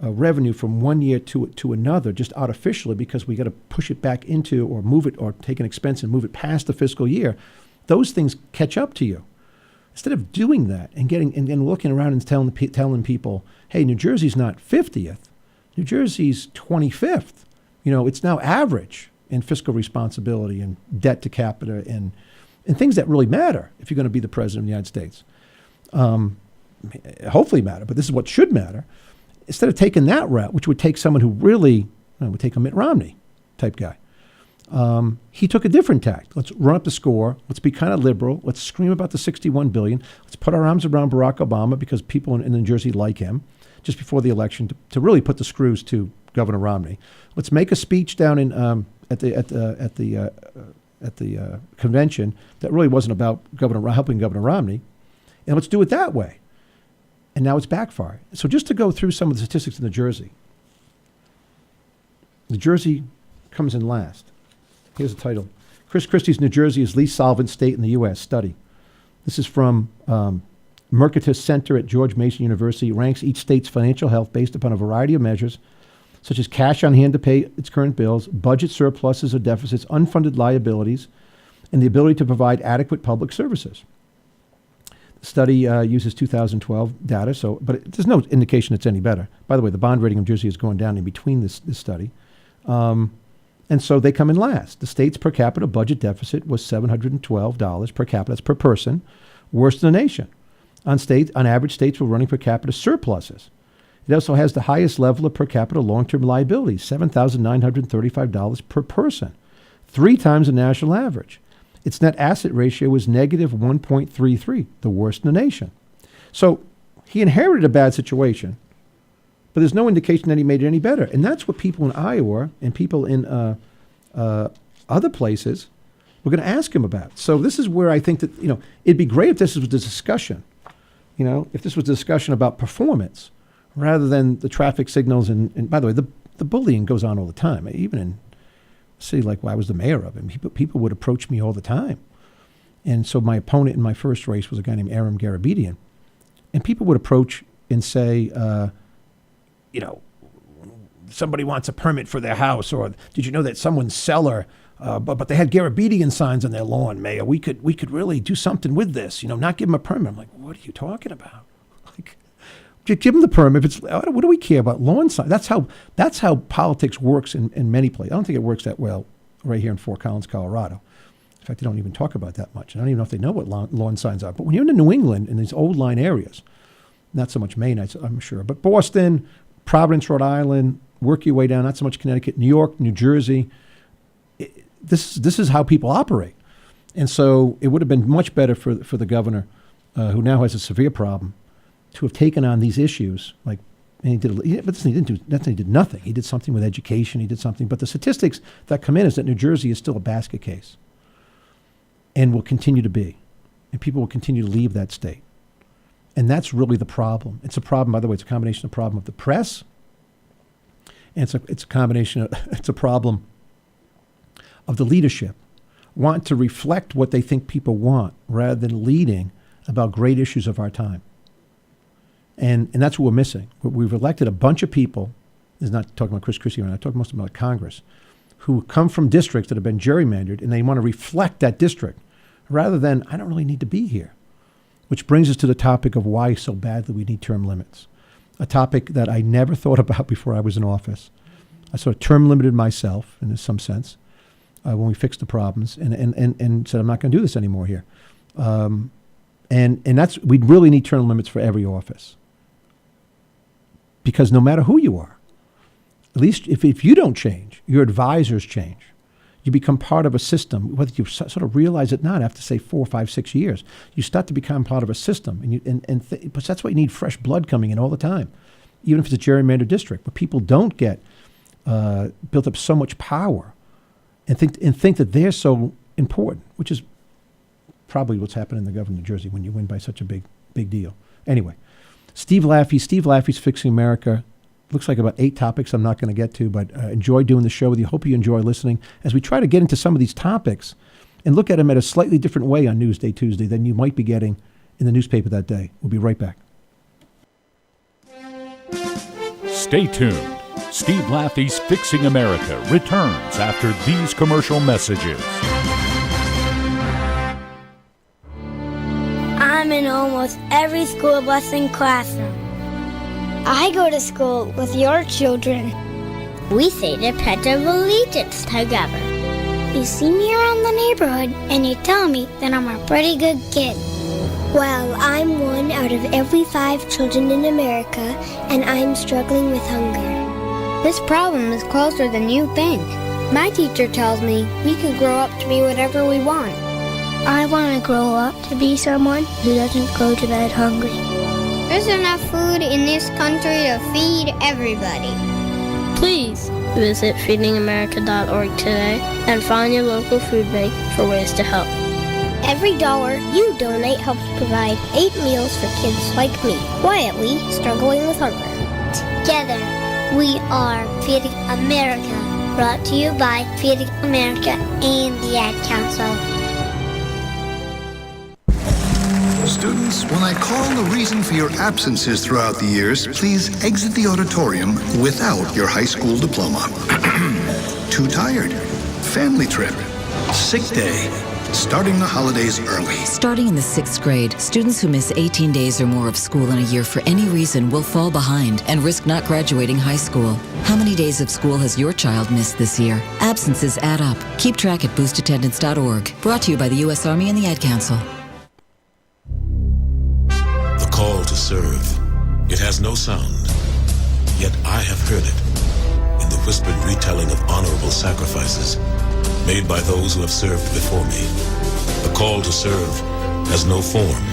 revenue from one year to another just artificially, because we got to push it back into, or move it, or take an expense and move it past the fiscal year. Those things catch up to you. Instead of doing that and looking around and telling people, hey, New Jersey's not 50th, New Jersey's 25th. It's now average in fiscal responsibility and debt to capita and things that really matter if you're going to be the president of the United States. Hopefully matter, but this is what should matter. Instead of taking that route, which would take someone who really would take a Mitt Romney type guy, He took a different tact. Let's run up the score. Let's be kind of liberal. Let's scream about the $61 billion. Let's put our arms around Barack Obama because people in New Jersey like him just before the election to really put the screws to Governor Romney. Let's make a speech down in at the convention that really wasn't about helping Governor Romney, and let's do it that way. And now it's backfired. So just to go through some of the statistics in New Jersey. New Jersey comes in last. Here's the title. Chris Christie's New Jersey is least solvent state in the U.S. Study. This is from Mercatus Center at George Mason University. Ranks each state's financial health based upon a variety of measures, such as cash on hand to pay its current bills, budget surpluses or deficits, unfunded liabilities, and the ability to provide adequate public services. The study uses 2012 data, but there's no indication it's any better. By the way, the bond rating of New Jersey is going down in between this study. And so they come in last. The state's per capita budget deficit was $712 per capita. That's per person, worst in the nation. On average, states were running per capita surpluses. It also has the highest level of per capita long-term liabilities, $7,935 per person, 3 times the national average. Its net asset ratio was negative 1.33, the worst in the nation. So he inherited a bad situation, but there's no indication that he made it any better. And that's what people in Iowa and people in other places were going to ask him about. So this is where I think that, it'd be great if this was the discussion, if this was a discussion about performance rather than the traffic signals. And by the way, the bullying goes on all the time. Even in a city like I was the mayor of, and people would approach me all the time. And so my opponent in my first race was a guy named Aram Garabedian. And people would approach and say, somebody wants a permit for their house, or did you know that someone's cellar, but they had Garabedian signs on their lawn, Mayor. We could really do something with this, not give them a permit. I'm like, what are you talking about? Like, give them the permit. What do we care about lawn signs? That's how politics works in many places. I don't think it works that well right here in Fort Collins, Colorado. In fact, they don't even talk about that much. I don't even know if they know what lawn signs are. But when you're in New England, in these old line areas, not so much Maine, I'm sure, but Boston, Providence, Rhode Island, work your way down, not so much Connecticut, New York, New Jersey. This is how people operate. And so it would have been much better for the governor, who now has a severe problem, to have taken on these issues. But he did nothing. He did something with education. He did something. But the statistics that come in is that New Jersey is still a basket case and will continue to be. And people will continue to leave that state. And that's really the problem. It's a problem, by the way, it's a combination of the problem of the press, and it's a problem of the leadership want to reflect what they think people want rather than leading about great issues of our time. And that's what we're missing. We've elected a bunch of people, is not talking about Chris Christie, I'm talking mostly about Congress, who come from districts that have been gerrymandered, and they want to reflect that district rather than, I don't really need to be here. Which brings us to the topic of why so badly we need term limits, a topic that I never thought about before I was in office. I sort of term limited myself in some sense when we fixed the problems and said, I'm not going to do this anymore here. And that's, we really need term limits for every office. Because no matter who you are, at least if you don't change, your advisors change. You become part of a system, whether you sort of realize it not after, say, 4, 5, 6 years. You start to become part of a system. But that's why you need fresh blood coming in all the time, even if it's a gerrymandered district. But people don't get built up so much power and think that they're so important, which is probably what's happened in the government of New Jersey when you win by such a big deal. Anyway, Steve Laffey's Fixing America. Looks like about 8 topics I'm not going to get to, but enjoy doing the show with you. Hope you enjoy listening as we try to get into some of these topics and look at them at a slightly different way on Newsday Tuesday than you might be getting in the newspaper that day. We'll be right back. Stay tuned. Steve Laffey's Fixing America returns after these commercial messages. I'm in almost every school bus and classroom. I go to school with your children. We say the Pledge of Allegiance together. You see me around the neighborhood and you tell me that I'm a pretty good kid. Well, I'm 1 out of every 5 children in America, and I'm struggling with hunger. This problem is closer than you think. My teacher tells me we can grow up to be whatever we want. I want to grow up to be someone who doesn't go to bed hungry. There's enough food in this country to feed everybody. Please visit feedingamerica.org today and find your local food bank for ways to help. Every dollar you donate helps provide 8 meals for kids like me, quietly struggling with hunger. Together, we are Feeding America. Brought to you by Feeding America and the Ad Council. Students, when I call the reason for your absences throughout the years, please exit the auditorium without your high school diploma. Too tired, family trip, sick day, starting the holidays early. Starting in the 6th grade, students who miss 18 days or more of school in a year for any reason will fall behind and risk not graduating high school. How many days of school has your child missed this year? Absences add up. Keep track at boostattendance.org. Brought to you by the U.S. Army and the Ad Council. The call to serve. It has no sound, yet I have heard it in the whispered retelling of honorable sacrifices made by those who have served before me. The call to serve has no form,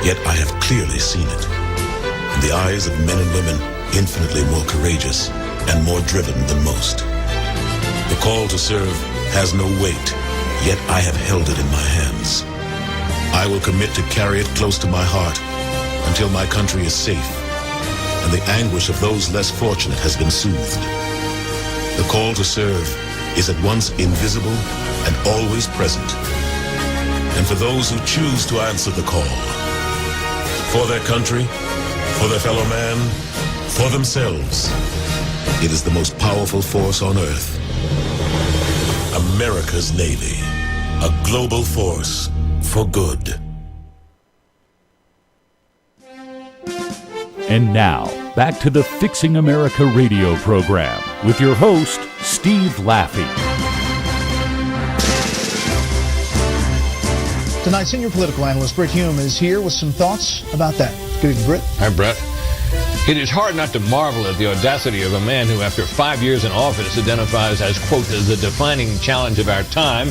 yet I have clearly seen it. In the eyes of men and women infinitely more courageous and more driven than most. The call to serve has no weight, yet I have held it in my hands. I will commit to carry it close to my heart until my country is safe and the anguish of those less fortunate has been soothed. The call to serve is at once invisible and always present. And for those who choose to answer the call, for their country, for their fellow man, for themselves, it is the most powerful force on earth. America's Navy, a global force for good. And now, back to the Fixing America radio program with your host, Steve Laffey. Tonight, senior political analyst Britt Hume is here with some thoughts about that. Good evening, Britt. Hi, Brett. It is hard not to marvel at the audacity of a man who, after 5 years in office, identifies as, quote, the defining challenge of our time,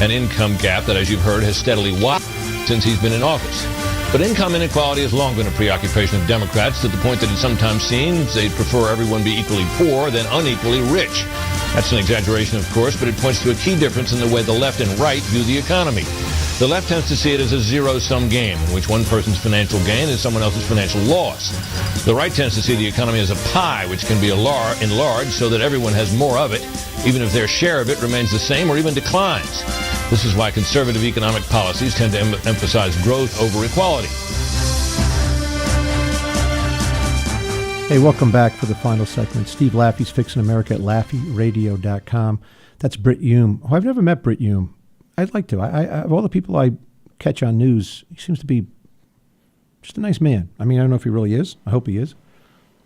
an income gap that, as you've heard, has steadily widened since he's been in office. But income inequality has long been a preoccupation of Democrats, to the point that it sometimes seems they'd prefer everyone be equally poor than unequally rich. That's an exaggeration, of course, but it points to a key difference in the way the left and right view the economy. The left tends to see it as a zero-sum game, in which one person's financial gain is someone else's financial loss. The right tends to see the economy as a pie, which can be enlarged so that everyone has more of it, even if their share of it remains the same or even declines. This is why conservative economic policies tend to emphasize growth over equality. Hey, welcome back for the final segment. Steve Laffey's Fixing America at LaffeyRadio.com. That's Britt Hume. Oh, I've never met Britt Hume. I'd like to. I of all the people I catch on news, he seems to be just a nice man. I mean, I don't know if he really is. I hope he is.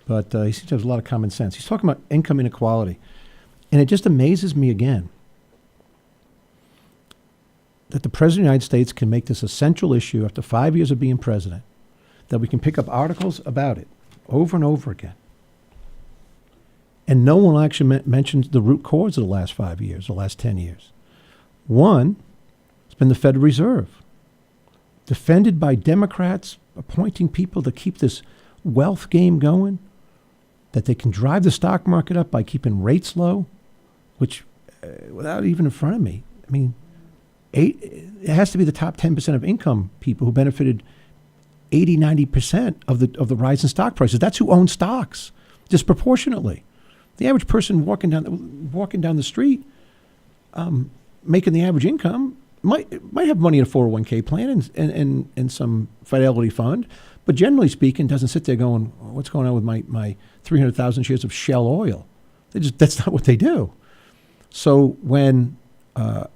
But he seems to have a lot of common sense. He's talking about income inequality. And it just amazes me again that the President of the United States can make this a central issue after 5 years of being president, that we can pick up articles about it over and over again. And no one actually mentions the root cause of the last 5 years, the last 10 years. One has been the Federal Reserve, defended by Democrats appointing people to keep this wealth game going, that they can drive the stock market up by keeping rates low, which, without even in front of me, I mean, it has to be the top 10% of income people who benefited 80, 90% of the rise in stock prices. That's who owns stocks disproportionately. The average person walking down the street, making the average income, might have money in a 401k plan and some Fidelity fund, but generally speaking, doesn't sit there going, "What's going on with my 300,000 shares of Shell oil?" That's not what they do. So when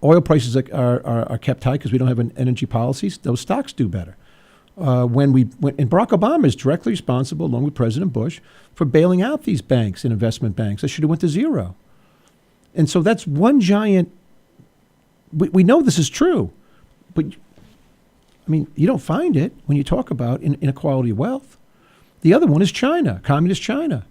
oil prices are kept high because we don't have an energy policies, those stocks do better. And Barack Obama is directly responsible, along with President Bush, for bailing out these banks and investment banks that should have went to zero. And so that's one giant. We know this is true, but I mean, you don't find it when you talk about inequality of wealth. The other one is China, communist China.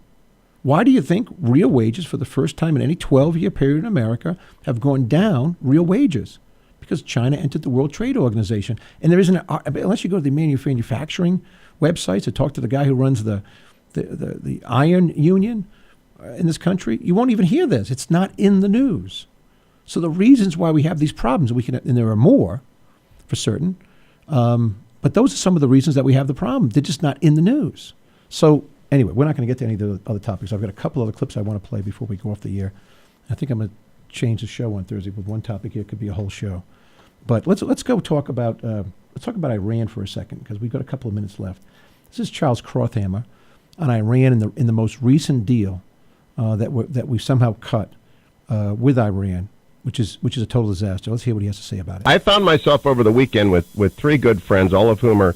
Why do you think real wages for the first time in any 12-year period in America have gone down, real wages? Because China entered the World Trade Organization. And there isn't, unless you go to the manufacturing websites to talk to the guy who runs the iron union in this country, you won't even hear this. It's not in the news. So the reasons why we have these problems, and there are more for certain, but those are some of the reasons that we have the problem. They're just not in the news. So anyway, we're not going to get to any of the other topics. I've got a couple other clips I want to play before we go off the air. I think I'm going to change the show on Thursday with one topic here. It could be a whole show. But let's go talk about Iran for a second, because we've got a couple of minutes left. This is Charles Krauthammer on Iran in the most recent deal that we somehow cut with Iran, which is a total disaster. Let's hear what he has to say about it. I found myself over the weekend with three good friends, all of whom are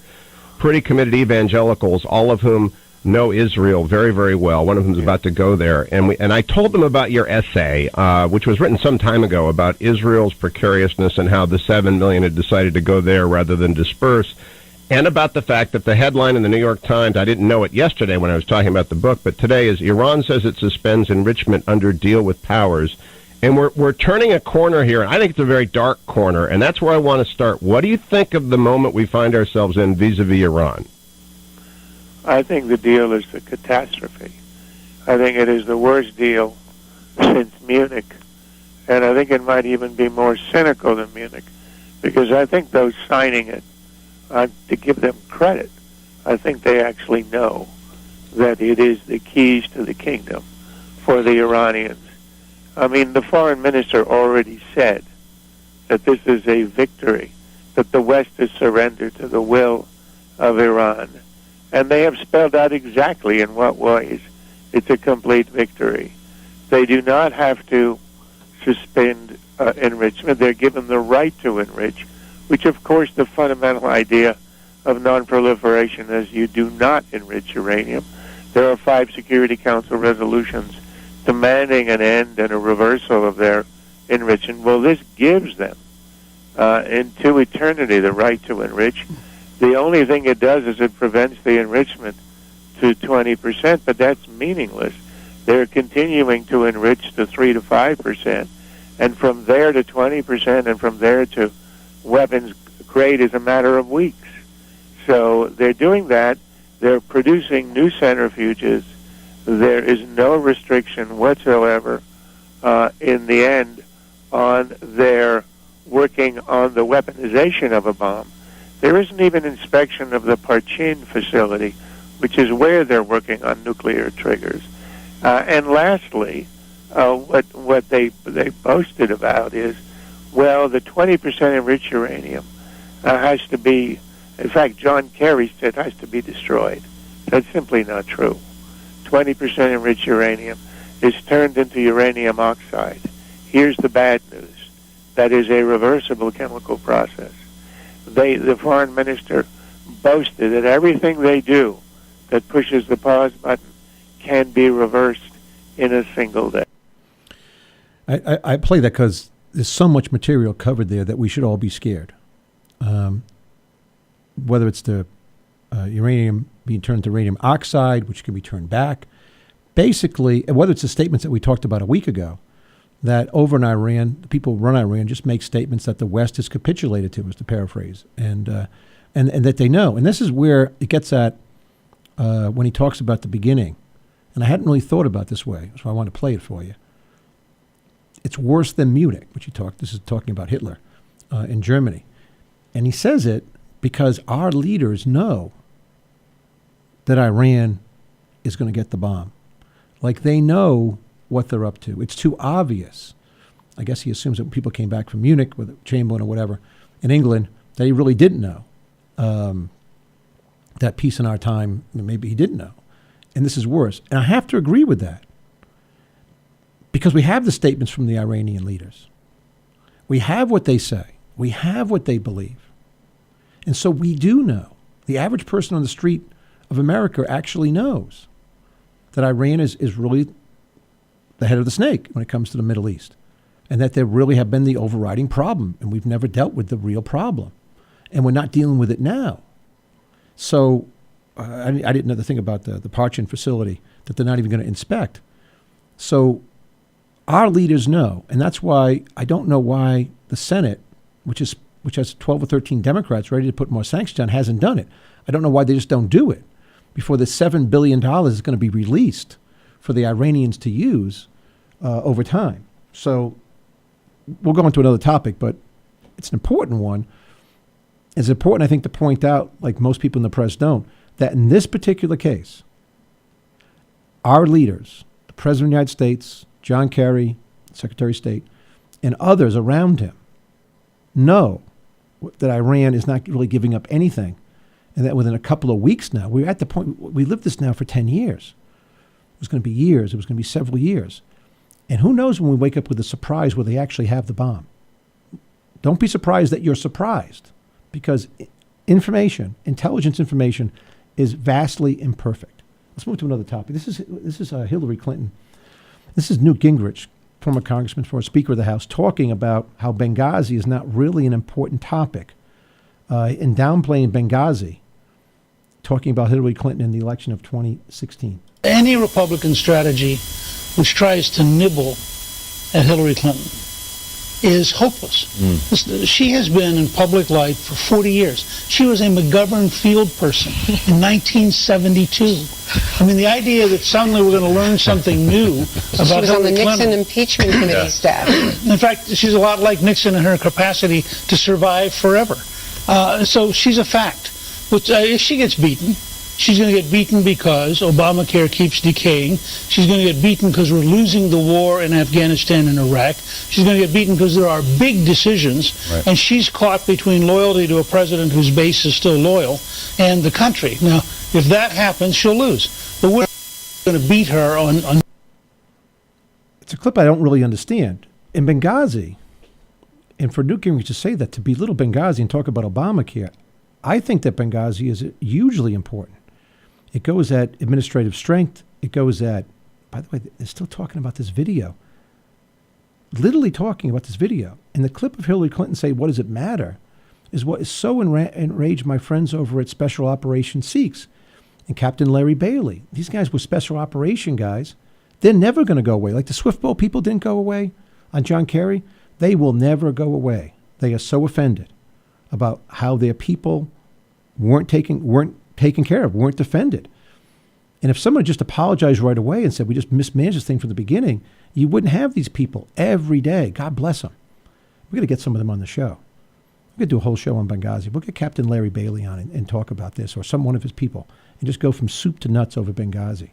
pretty committed evangelicals, all of whom know Israel very, very well. One of them is about to go there. And I told them about your essay, which was written some time ago, about Israel's precariousness and how the 7 million had decided to go there rather than disperse, and about the fact that the headline in the New York Times, I didn't know it yesterday when I was talking about the book, but today is Iran says it suspends enrichment under deal with powers. And we're turning a corner here, and I think it's a very dark corner, and that's where I want to start. What do you think of the moment we find ourselves in vis-a-vis Iran? I think the deal is a catastrophe. I think it is the worst deal since Munich, and I think it might even be more cynical than Munich, because I think those signing it, to give them credit, I think they actually know that it is the keys to the kingdom for the Iranians. I mean, the foreign minister already said that this is a victory, that the West has surrendered to the will of Iran. And they have spelled out exactly in what ways it's a complete victory. They do not have to suspend enrichment. They're given the right to enrich, which, of course, the fundamental idea of non-proliferation is you do not enrich uranium. There are 5 Security Council resolutions demanding an end and a reversal of their enrichment. Well, this gives them into eternity the right to enrich. The only thing it does is it prevents the enrichment to 20%, but that's meaningless. They're continuing to enrich to 3 to 5%, and from there to 20%, and from there to weapons grade is a matter of weeks. So they're doing that. They're producing new centrifuges. There is no restriction whatsoever in the end on their working on the weaponization of a bomb. There isn't even inspection of the Parchin facility, which is where they're working on nuclear triggers. And lastly, what they boasted about is, well, the 20% enriched uranium has to be, in fact, John Kerry said has to be destroyed. That's simply not true. 20% enriched uranium is turned into uranium oxide. Here's the bad news. That is a reversible chemical process. The foreign minister boasted that everything they do that pushes the pause button can be reversed in a single day. I play that because there's so much material covered there that we should all be scared. Whether it's the uranium being turned to uranium oxide, which can be turned back. Basically, whether it's the statements that we talked about a week ago, that over in Iran, the people who run Iran just make statements that the West has capitulated to, is to paraphrase, and that they know. And this is where it gets at when he talks about the beginning. And I hadn't really thought about this way, so I want to play it for you. It's worse than Munich, which he talked. This is talking about Hitler in Germany. And he says it because our leaders know that Iran is going to get the bomb. Like, they know what they're up to. It's too obvious. I guess he assumes that when people came back from Munich with Chamberlain or whatever in England, that he really didn't know that peace in our time. Maybe he didn't know. And this is worse. And I have to agree with that, because we have the statements from the Iranian leaders. We have what they say. We have what they believe. And so we do know. The average person on the street of America actually knows that Iran is really the head of the snake when it comes to the Middle East, and that they really have been the overriding problem, and we've never dealt with the real problem, and we're not dealing with it now. So I didn't know the thing about the Parchin facility that they're not even going to inspect. So our leaders know, and that's why I don't know why the Senate, which has 12 or 13 Democrats ready to put more sanctions on, hasn't done it. I don't know why they just don't do it before the $7 billion is going to be released for the Iranians to use over time. So we'll go into another topic, but it's an important one. It's important, I think, to point out, like most people in the press don't, that in this particular case, our leaders, the President of the United States, John Kerry, Secretary of State, and others around him, know that Iran is not really giving up anything, and that within a couple of weeks now, we're at the point, we lived this now for 10 years. It was going to be years. It was going to be several years. And who knows when we wake up with a surprise where they actually have the bomb. Don't be surprised that you're surprised, because intelligence information is vastly imperfect. Let's move to another topic. This is Hillary Clinton. This is Newt Gingrich, former congressman, former Speaker of the House, talking about how Benghazi is not really an important topic, and downplaying Benghazi, talking about Hillary Clinton in the election of 2016. Any Republican strategy which tries to nibble at Hillary Clinton is hopeless. She has been in public life for 40 years. She was a McGovern field person in 1972. I mean, the idea that suddenly we're going to learn something new about Hillary Clinton. She was on the Nixon impeachment committee staff. In fact, she's a lot like Nixon in her capacity to survive forever. So she's a fact. But if she gets beaten, she's going to get beaten because Obamacare keeps decaying. She's going to get beaten because we're losing the war in Afghanistan and Iraq. She's going to get beaten because there are big decisions, right, and she's caught between loyalty to a president whose base is still loyal and the country. Now, if that happens, she'll lose. But we're going to beat her on... It's a clip I don't really understand. In Benghazi, and for Newt Gingrich to say that, to belittle Benghazi and talk about Obamacare, I think that Benghazi is hugely important. It goes at administrative strength. It goes at, by the way, they're still talking about this video. Literally talking about this video. And the clip of Hillary Clinton say, what does it matter, is what is so enraged my friends over at Special Operations Sikhs and Captain Larry Bailey. These guys were special operation guys. They're never going to go away. Like the Swift Boat people didn't go away on John Kerry. They will never go away. They are so offended about how their people weren't taken care of, weren't defended. And if someone just apologized right away and said, we just mismanaged this thing from the beginning, you wouldn't have these people every day. God bless them. We're going to get some of them on the show. We're going to do a whole show on Benghazi. We'll get Captain Larry Bailey on and talk about this, or one of his people, and just go from soup to nuts over Benghazi.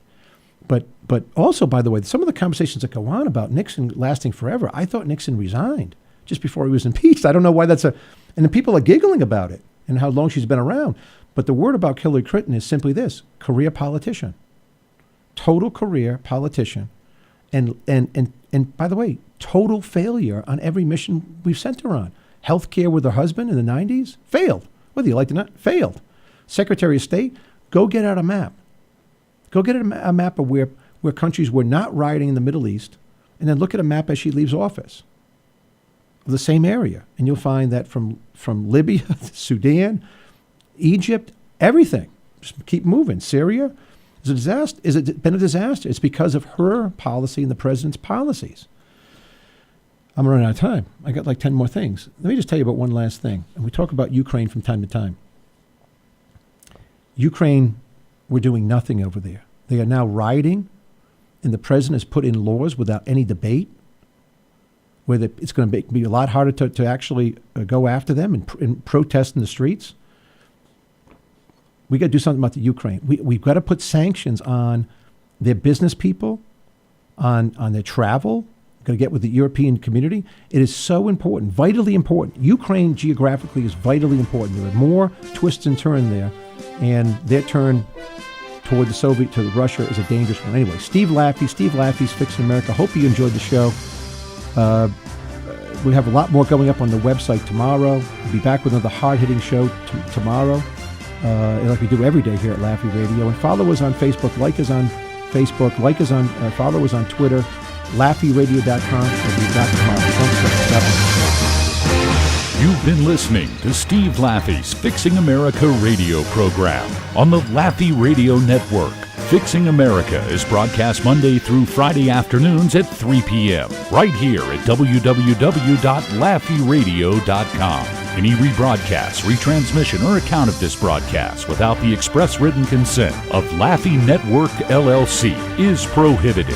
But also, by the way, some of the conversations that go on about Nixon lasting forever, I thought Nixon resigned just before he was impeached. I don't know why and the people are giggling about it and how long she's been around. But the word about Hillary Clinton is simply this: career politician, total career politician. And by the way, total failure on every mission we've sent her on. Healthcare with her husband in the 90s, failed. Whether you like it or not, failed. Secretary of State, go get out a map. Go get a map of where countries were not rioting in the Middle East, and then look at a map as she leaves office of the same area. And you'll find that from Libya, Sudan, Egypt, everything. Just keep moving. Syria is a disaster. Has it been a disaster? It's because of her policy and the president's policies. I'm running out of time. I got like 10 more things. Let me just tell you about one last thing. And we talk about Ukraine from time to time. Ukraine, we're doing nothing over there. They are now rioting, and the president has put in laws without any debate, where it's going to be a lot harder to actually go after them and protest in the streets. We got to do something about the Ukraine. We've got to put sanctions on their business people, on their travel. We've got to get with the European community. It is so important, vitally important. Ukraine geographically is vitally important. There are more twists and turns there, and their turn toward to Russia is a dangerous one. Anyway, Steve Laffey's Fixing America. Hope you enjoyed the show. We have a lot more going up on the website tomorrow. We'll be back with another hard-hitting show tomorrow, like we do every day here at Laffey Radio. And follow us on Facebook, like us on Facebook, follow us on Twitter, LaffeyRadio.com. We'll be back tomorrow. You've been listening to Steve Laffey's Fixing America radio program on the Laffey Radio Network. Fixing America is broadcast Monday through Friday afternoons at 3 p.m. right here at www.laffeyradio.com. Any rebroadcast, retransmission, or account of this broadcast without the express written consent of Laffey Network, LLC is prohibited.